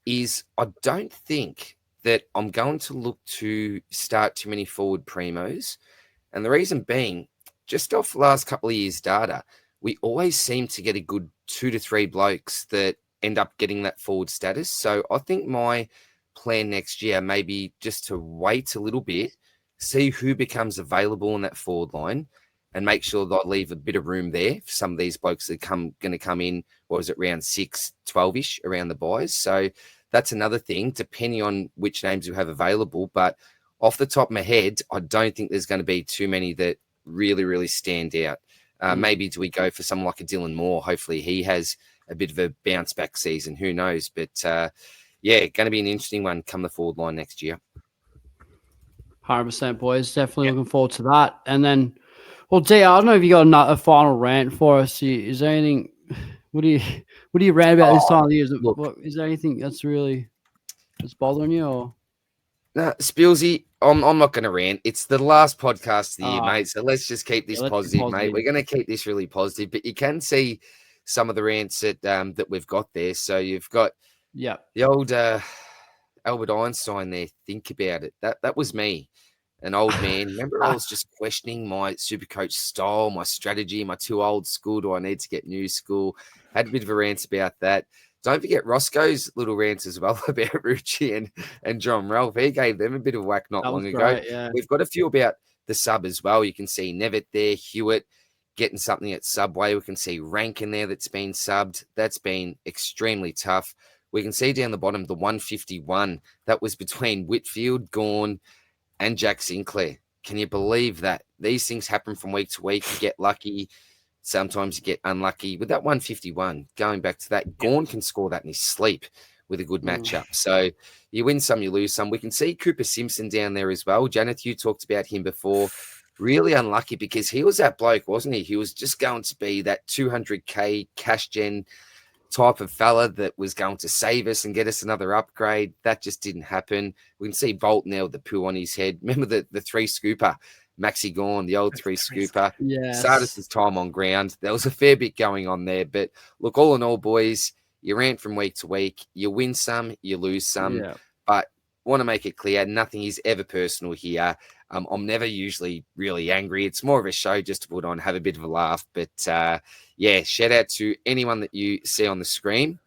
is, I don't think that I'm going to look to start too many forward primos. And the reason being, just off the last couple of years' data, we always seem to get a good 2 to 3 blokes that end up getting that forward status. So I think my plan next year may be just to wait a little bit, see who becomes available in that forward line, and make sure that I leave a bit of room there for some of these blokes that going to come in, what was it, round 6, 12-ish, around the buys. So that's another thing, depending on which names you have available. But off the top of my head, I don't think there's going to be too many that really, really stand out. Maybe do we go for someone like a Dylan Moore? Hopefully he has a bit of a bounce back season. Who knows? But yeah, going to be an interesting one come the forward line next year. 100%, boys. Definitely looking forward to that. And then, well, D, I don't know if you got a final rant for us. Is there anything? What do you rant about this time of the year? Is there anything that's bothering you? Or no, Spillsy, I'm not going to rant. It's the last podcast of the year, mate. So let's just keep this positive, mate. We're going to keep this really positive. But you can see some of the rants that we've got there. So you've got the old Albert Einstein there. Think about it. That was me. An old man. Remember, I was just questioning my Supercoach style, my strategy. Am I too old school? Do I need to get new school? Had a bit of a rant about that. Don't forget Rossco's little rants as well about Rucci and John Ralph. He gave them a bit of whack not long ago. Yeah. We've got a few about the sub as well. You can see Nevitt there, Hewitt getting something at Subway. We can see Rankin there that's been subbed. That's been extremely tough. We can see down the bottom the 151. That was between Whitfield, Gawn, and Jack Sinclair. Can you believe that? These things happen from week to week. You get lucky. Sometimes you get unlucky. With that 151, going back to that, Gawn can score that in his sleep with a good matchup. So you win some, you lose some. We can see Cooper Simpson down there as well. Janath, you talked about him before. Really unlucky because he was that bloke, wasn't he? He was just going to be that 200K cash gen type of fella that was going to save us and get us another upgrade. That just didn't happen. We can see Bolton there with the poo on his head. Remember the 3 scooper, Maxi Gawn, the old 3 scooper. Started his time on ground. There was a fair bit going on there. But look, all in all, boys, you rant from week to week. You win some, you lose some. Yeah. But want to make it clear, nothing is ever personal here. I'm never usually really angry. It's more of a show just to put on, have a bit of a laugh. But yeah, shout out to anyone that you see on the screen.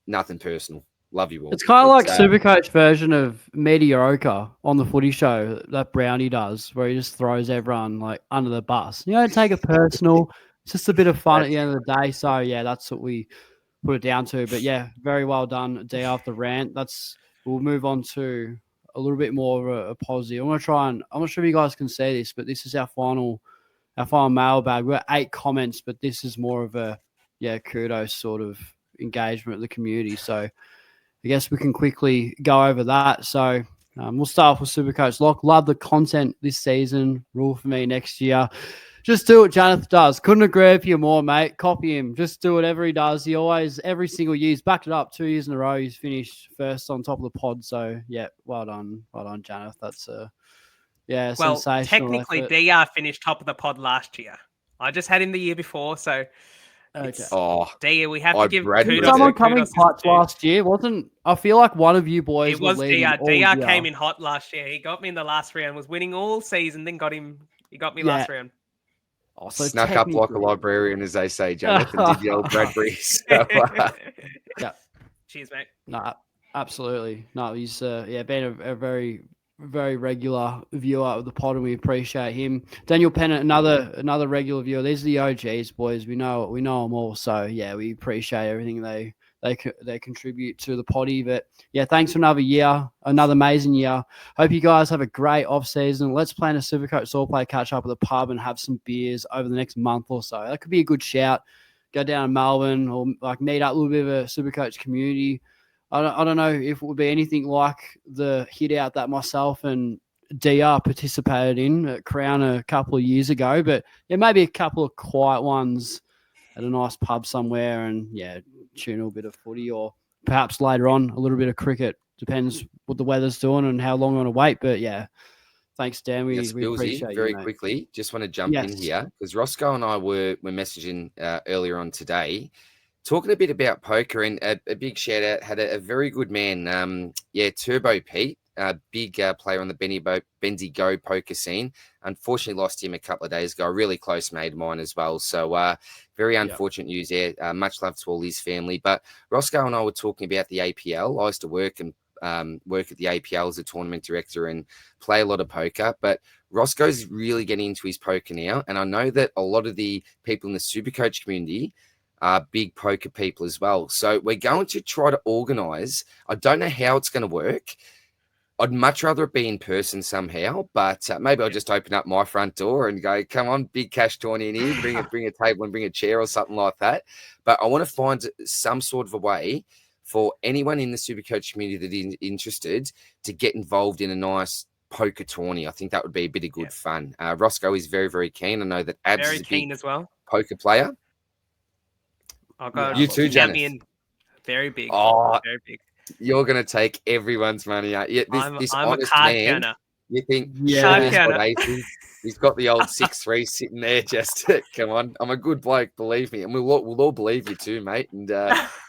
Nothing personal. Love you all. It's kind of like Supercoach version of mediocre on the footy show that Brownie does, where he just throws everyone like under the bus. You don't take it personal. It's just a bit of fun at the end of the day. So yeah, that's what we put it down to. But yeah, very well done, D, after rant. We'll move on to a little bit more of a positive. I'm not sure if you guys can see this, but this is our final mailbag. We're 8 comments, but this is more of a kudos sort of engagement of the community. So I guess we can quickly go over that. So we'll start off with Supercoach Lock. Love the content this season. Rule for me next year. Just do what Janath does. Couldn't agree with you more, mate. Copy him. Just do whatever he does. He always, every single year, he's backed it up 2 years in a row. He's finished first on top of the pod. So, yeah, well done, Janath. That's well, sensational technically, effort. DR finished top of the pod last year. I just had him the year before, so DR, we have to give kudos. Someone coming clutch last year, wasn't? I feel like one of you boys it was DR. DR came in hot last year. He got me in the last round. Was winning all season, then he got me last round. Oh, so snuck up like a librarian, as they say, Jonathan, did the old Bradbury. So, Cheers, mate. No, absolutely. No, he's been a very very regular viewer of the pod, and we appreciate him. Daniel Pennant, another regular viewer. These are the OGs, boys. We know them all. So yeah, we appreciate everything they contribute to the potty. But yeah, thanks for another year, another amazing year. Hope you guys have a great off season. Let's plan a Supercoach Swordplay catch up at the pub and have some beers over the next month or so. That could be a good shout. Go down to Melbourne or like meet up a little bit of a Supercoach community. I don't know if it would be anything like the hit out that myself and DR participated in at Crown a couple of years ago, but yeah, maybe a couple of quiet ones at a nice pub somewhere and yeah, tune a bit of footy or perhaps later on a little bit of cricket. Depends what the weather's doing and how long we're going to wait. But yeah, thanks, Dan. We appreciate you. Very quickly, just want to jump in here because Rossco and I were messaging earlier on today, talking a bit about poker, and a big shout out had a very good man. Turbo Pete, a big player on the Benzie Go poker scene. Unfortunately, lost him a couple of days ago. A really close mate of mine as well. So very unfortunate news there. Much love to all his family. But Rossco and I were talking about the APL. I used to work at the APL as a tournament director and play a lot of poker. But Rossco's really getting into his poker now, and I know that a lot of the people in the Supercoach community are big poker people as well. So we're going to try to organise. I don't know how it's going to work. I'd much rather it be in person somehow, but maybe I'll just open up my front door and go, come on, big cash tourney in here, bring a table and bring a chair or something like that. But I want to find some sort of a way for anyone in the Supercoach community that is interested to get involved in a nice poker tourney. I think that would be a bit of good fun. Rossco is very, very keen. I know that Abs is a big as well poker player. I'll go. You too, Janath. Very big. Oh, very big. You're going to take everyone's money out. Yeah, this I'm honest a card man. counter. You think He's got the old 6-3 sitting there just come on. I'm a good bloke, believe me. And we'll all believe you too, mate. And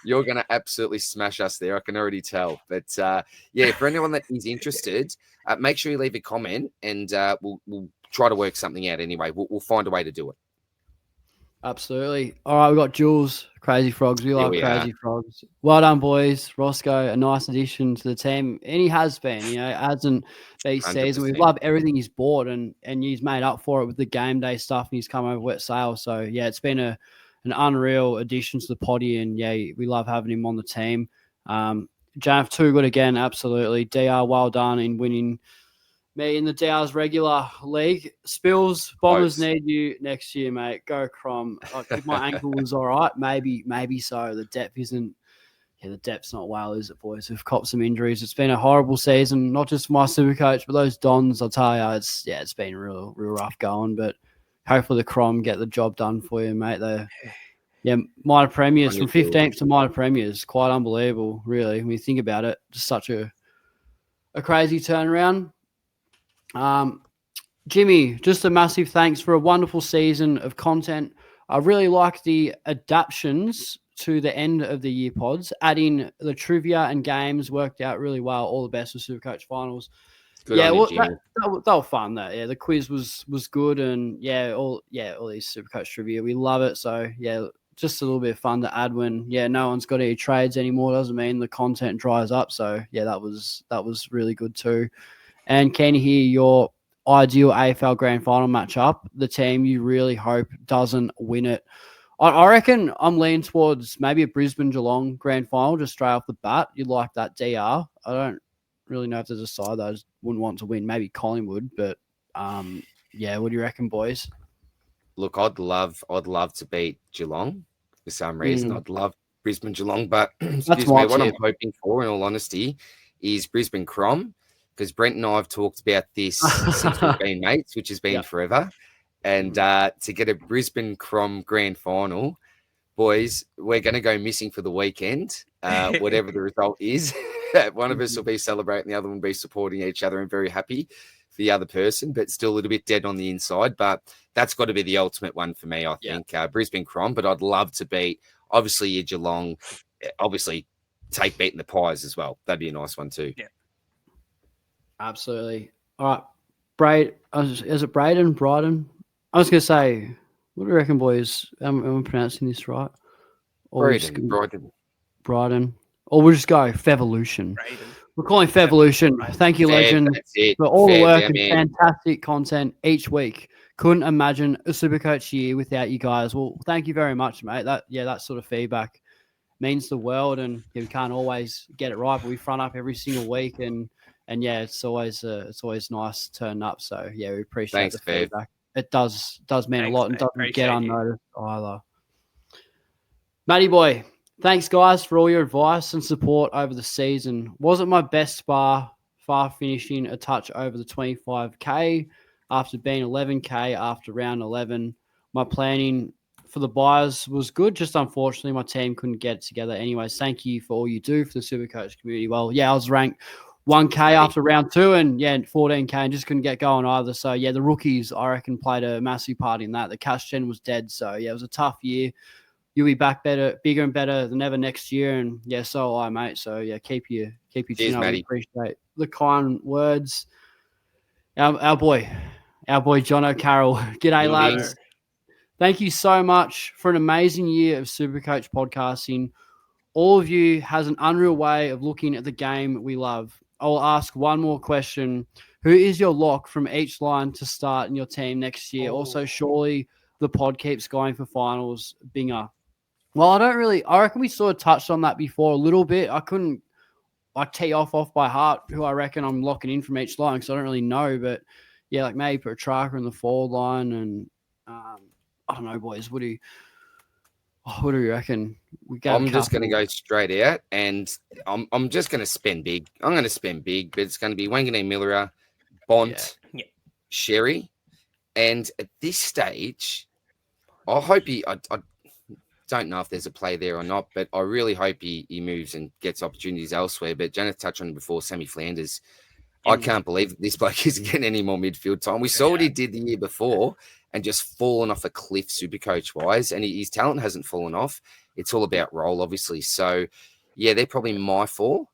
you're going to absolutely smash us there. I can already tell. But for anyone that is interested, make sure you leave a comment and we'll try to work something out anyway. We'll find a way to do it. Absolutely. All right, we've got Jules, Crazy Frogs. We love Crazy Frogs. Well done, boys. Rossco, a nice addition to the team. And he has been, hasn't this season. We love everything he's bought and he's made up for it with the game day stuff and he's come over wet sail. So, yeah, it's been an unreal addition to the potty and, yeah, we love having him on the team. Janath, too good again, absolutely. DR, well done in winning me in the Dow's regular league. Spills, Bombers need you next year, mate. Go Crom. Like, if my ankle was all right, maybe so. The depth isn't. Yeah, the depth's not well, is it, boys? We've copped some injuries. It's been a horrible season, not just for my Supercoach, but those Dons. I'll tell you, it's been real rough going. But hopefully the Crom get the job done for you, mate. Minor premiers from 15th to minor premiers, quite unbelievable, really. When you think about it, just such a crazy turnaround. Jimmy, just a massive thanks for a wonderful season of content. I really like the adaptations to the end of the year pods. Adding the trivia and games worked out really well. All the best with Supercoach finals. Good they were fun. The quiz was good, and all these Supercoach trivia, we love it. So just a little bit of fun to add when no one's got any trades anymore. Doesn't mean the content dries up. So that was really good too. And can you hear your ideal AFL Grand Final matchup? The team you really hope doesn't win it. I reckon I'm leaning towards maybe a Brisbane-Geelong Grand Final just straight off the bat. You'd like that DR. I don't really know if there's a side that I just wouldn't want to win. Maybe Collingwood, but what do you reckon, boys? Look, I'd love to beat Geelong for some reason. I'd love Brisbane-Geelong, but what I'm hoping for, in all honesty, is Brisbane-Crom. Because Brent and I have talked about this since we've been mates, which has been forever. And to get a Brisbane-Crom Grand Final, boys, we're going to go missing for the weekend, whatever the result is. One of us will be celebrating, the other one will be supporting each other and very happy for the other person, but still a little bit dead on the inside. But that's got to be the ultimate one for me, I think. Brisbane-Crom, but I'd love to beat, obviously, your Geelong, obviously take beating the Pies as well. That'd be a nice one too. Yeah. Absolutely. All right. Is it Braden? Bryden? I was going to say, what do you reckon, boys? Am I pronouncing this right? Braden. Or we'll just go Fevolution. We're calling Fevolution. Thank you, Fev, legend, that's it. for all the Fev, work our and man. fantastic content each week. Couldn't imagine a Supercoach year without you guys. Well, thank you very much, mate. That sort of feedback means the world, and we can't always get it right, but we front up every single week, and yeah, it's always nice turning up. So yeah, we appreciate Thanks, the Fev. feedback. It does mean Thanks, a lot and mate. doesn't Appreciate get you. unnoticed either. Matty boy, thanks guys for all your advice and support over the season. Wasn't my best far finishing a touch over the 25k after being 11k after round 11. My planning for the buyers was good, just unfortunately my team couldn't get it together. Anyways, thank you for all you do for the Supercoach community. Well, yeah, I was ranked 1k after round 2 and 14k and just couldn't get going either. So yeah, the rookies I reckon played a massive part in that. The cash gen was dead. So yeah, it was a tough year. You'll be back better, bigger and better than ever next year. And yeah, so will I, mate. So yeah, keep your chin up. We appreciate the kind words. Our boy John O'Carroll. G'day, lads. Thank you so much for an amazing year of Supercoach podcasting. All of you has an unreal way of looking at the game we love. I'll ask one more question. Who is your lock from each line to start in your team next year? Also, surely the pod keeps going for finals. Binger. Well, I reckon we sort of touched on that before a little bit. I couldn't tee off by heart who I reckon I'm locking in from each line because I don't really know. But yeah, like maybe put a tracker in the forward line and I don't know, boys. What do you reckon? I'm just going to go straight out and I'm just going to spend big. I'm going to spend big, but it's going to be Wanganeen Millera, Bont, Sherry. And at this stage, I hope I don't know if there's a play there or not, but I really hope he moves and gets opportunities elsewhere. But Janath touched on it before, Sammy Flanders. I can't believe that this bloke isn't getting any more midfield time. We saw what he did the year before and just fallen off a cliff Supercoach-wise, and his talent hasn't fallen off. It's all about role, obviously. So, yeah, they're probably my four,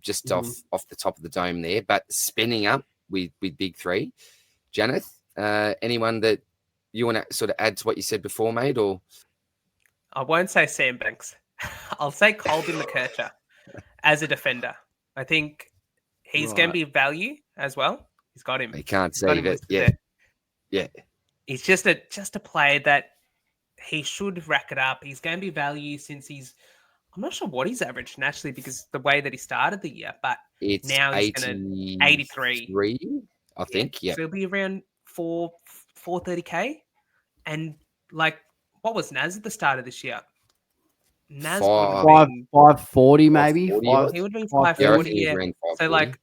just off the top of the dome there. But spinning up with big three. Janath, anyone that you want to sort of add to what you said before, mate, or... I won't say Sam Banks. I'll say Colby McKercher as a defender. I think he's going to be value as well. He's got him. He can't save it. Yeah. He's just a player that he should rack it up. He's going to be value since I'm not sure what he's averaged naturally because the way that he started the year, but it's now he's going to 83. I think. Yeah. So he'll be around 430k. And like, what was Naz at the start of this year? Naz 540 maybe. He would have been 540. Yeah. So like,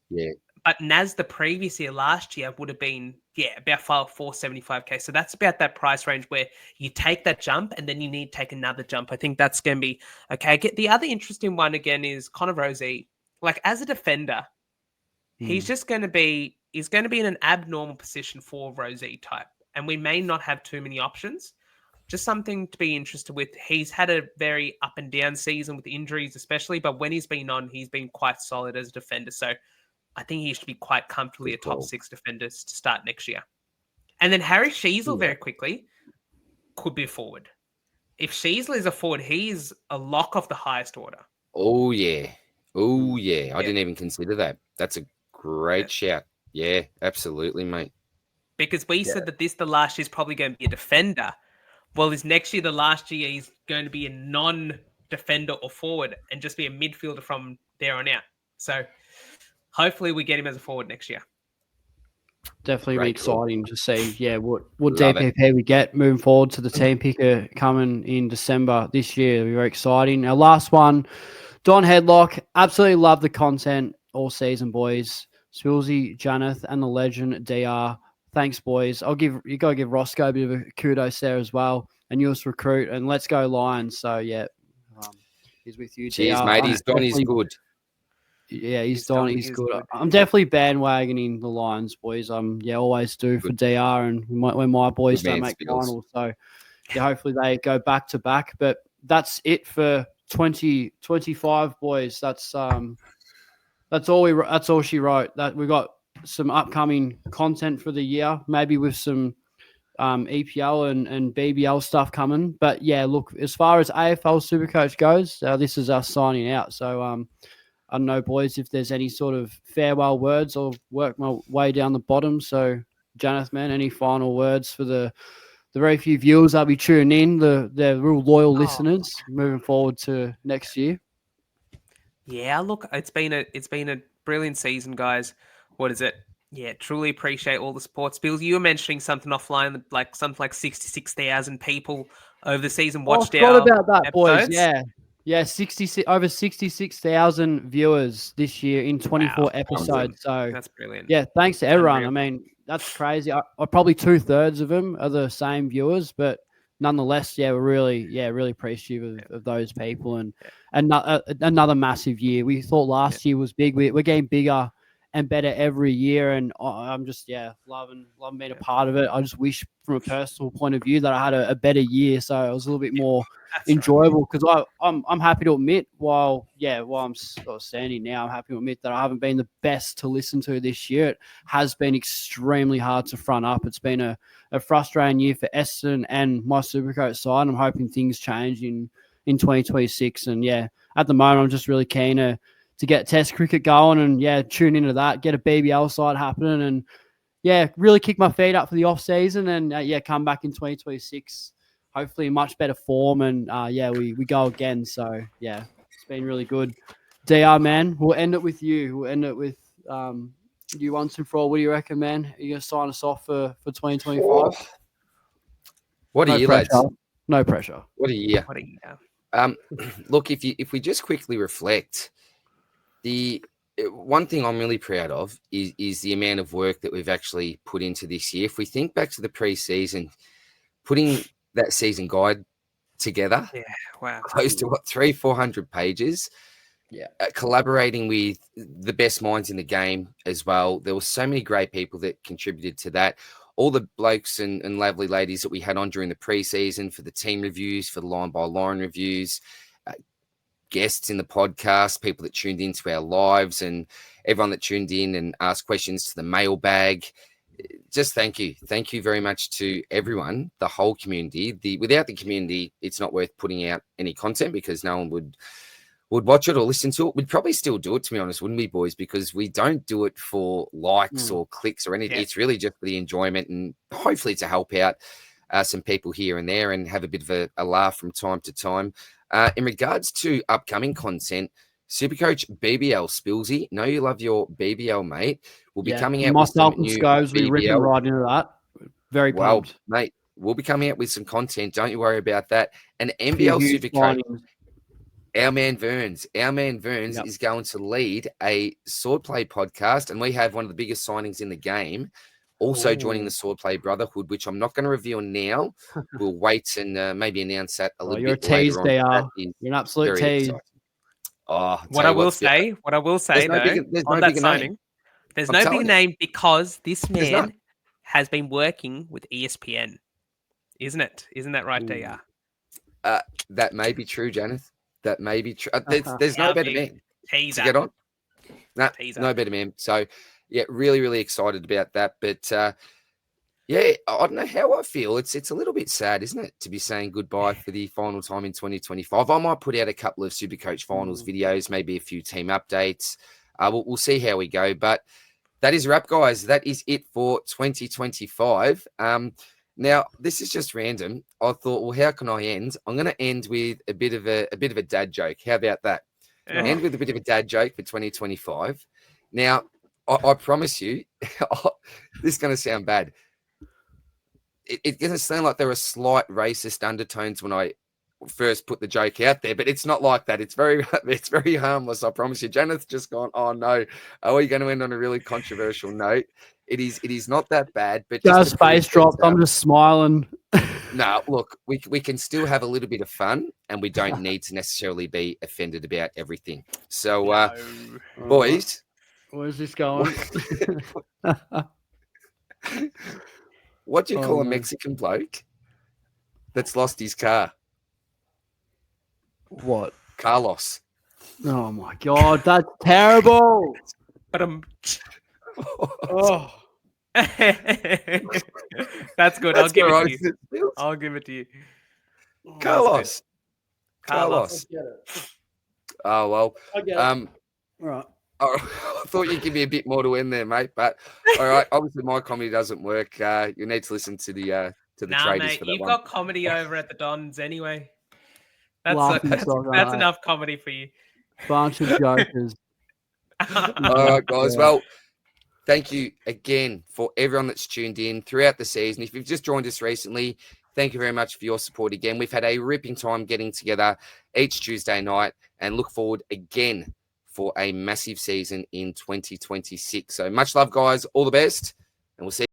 but Naz the previous year, last year would have been about 475k. So that's about that price range where you take that jump and then you need to take another jump. I think that's going to be okay. The other interesting one again is Connor Rosie. Like as a defender, he's going to be in an abnormal position for Rosie type, and we may not have too many options. Just something to be interested with. He's had a very up and down season with injuries, especially, but when he's been on, he's been quite solid as a defender. So I think he should be quite comfortably a top 6 defender to start next year. And then Harry Sheasel very quickly could be a forward. If Sheasel is a forward, he's a lock of the highest order. Oh, yeah. I didn't even consider that. That's a great shout. Yeah, absolutely, mate. Because we said that the last year is probably going to be a defender. Well, is next year the last year he's going to be a non-defender or forward and just be a midfielder from there on out. So hopefully we get him as a forward next year. Definitely be exciting to see, what DPP we get moving forward to the team picker coming in December this year. It'll be very exciting. Our last one, Don Headlock. Absolutely love the content all season, boys. Spillsy, Janath, and the legend DR. Thanks, boys. You got to give Rossco a bit of a kudos there as well, and US recruit, and let's go Lions. So he's with you. Cheers, DR. mate. He's done. He's good. Yeah, he's done. He's good. I'm definitely bandwagoning the Lions, boys. Always do for DR, and when my boys don't make finals. So hopefully they go back to back. But that's it for 2025, boys. That's all she wrote. That we got some upcoming content for the year, maybe with some EPL and BBL stuff coming. But yeah, look, as far as AFL Supercoach goes, this is us signing out. So I don't know, boys, if there's any sort of farewell words or work my way down the bottom. So, Janath, man, any final words for the very few viewers that'll be tuning in, the real loyal listeners moving forward to next year? Yeah, look, it's been a brilliant season, guys. What is it? Yeah, truly appreciate all the support. Spills, you were mentioning something offline, like something like 66,000 people over the season watched I forgot our about that, boys. episodes. Yeah, over 66,000 viewers this year in 24 Wow. episodes. So That's brilliant. yeah, thanks to everyone. Unreal. I mean, that's crazy. I probably 2/3 of them are the same viewers, but nonetheless, yeah, we're really appreciative of those people, and another massive year. We thought last year was big. We're getting bigger and better every year, and I'm just loving being a part of it. I just wish, from a personal point of view, that I had a better year, so it was a little bit more enjoyable. Because I'm happy to admit, while I'm sort of standing now, I'm happy to admit that I haven't been the best to listen to this year. It has been extremely hard to front up. It's been a frustrating year for Eston and my Supercoach side. I'm hoping things change in 2026, and at the moment I'm just really keen to get Test cricket going and tune into that, get a BBL side happening, and really kick my feet up for the off season, and come back in 2026 hopefully in much better form, and we go again. So it's been really good. DR, man, we'll end it with you. We'll end it with you once and for all. What do you reckon, man? Are you gonna sign us off for 2025? What a year, lads. No pressure. What a year. Look, if we just quickly reflect, the one thing I'm really proud of is the amount of work that we've actually put into this year. If we think back to the pre-season, putting that season guide together, close to 300-400 pages, collaborating with the best minds in the game as well. There were so many great people that contributed to that. All the blokes and lovely ladies that we had on during the pre-season for the team reviews, for the line-by-line reviews, guests in the podcast, people that tuned into our lives, and everyone that tuned in and asked questions to the mailbag. Just thank you. Thank you very much to everyone, the whole community. Without the community, it's not worth putting out any content, because no one would watch it or listen to it. We'd probably still do it, to be honest, wouldn't we, boys? Because we don't do it for likes or clicks or anything. It's really just for the enjoyment, and hopefully to help out some people here and there and have a bit of a laugh from time to time. In regards to upcoming content, Supercoach BBL, Spillsy, know you love your BBL, mate. We'll be coming out with some new Scopes. We're ripping right into that. Very pumped. Mate, we'll be coming out with some content. Don't you worry about that. And NBL Supercoach, our man Verns is going to lead a swordplay podcast, and we have one of the biggest signings in the game also joining the Swordplay Brotherhood, which I'm not going to reveal now. We'll wait and maybe announce that a little bit later on. You're an absolute tease. What I will say, on that signing, there's no big name, because this man has been working with ESPN, isn't it? Isn't that right, DR? That may be true, Janath. That may be true. There's no better man to get on. No better man. So, really, really excited about that. But I don't know how I feel. It's a little bit sad, isn't it, to be saying goodbye for the final time in 2025. I might put out a couple of Supercoach finals videos, maybe a few team updates. We'll see how we go. But that is a wrap, guys. That is it for 2025. Now, this is just random. I thought, well, how can I end? I'm going to end with a bit of a dad joke. How about that? End with a bit of a dad joke for 2025. Now, I promise you, this is going to sound bad. It doesn't sound like there are slight racist undertones when I first put the joke out there, but it's not like that. It's very harmless. I promise you. Janath's just gone, oh no, are we going to end on a really controversial note? It is not that bad, but just face dropped. I'm just smiling. No, look, we can still have a little bit of fun, and we don't need to necessarily be offended about everything. So, boys, where's this going? What do you call a Mexican bloke that's lost his car? What? Carlos. Oh my God, that's terrible. Oh. That's good. I'll give it to you. I'll give it to you. Carlos. Carlos. Oh well. All right. Oh, I thought you'd give me a bit more to end there, mate. But all right, obviously my comedy doesn't work. You need to listen to the Nah, tradies mate, for that you've one. got comedy over at the Dons anyway. Laughing stock, That's aren't enough comedy for you. Bunch of jokers. All right, guys. Yeah. Well, thank you again for everyone that's tuned in throughout the season. If you've just joined us recently, thank you very much for your support again. We've had a ripping time getting together each Tuesday night and look forward again for a massive season in 2026. So much love, guys. All the best, and we'll see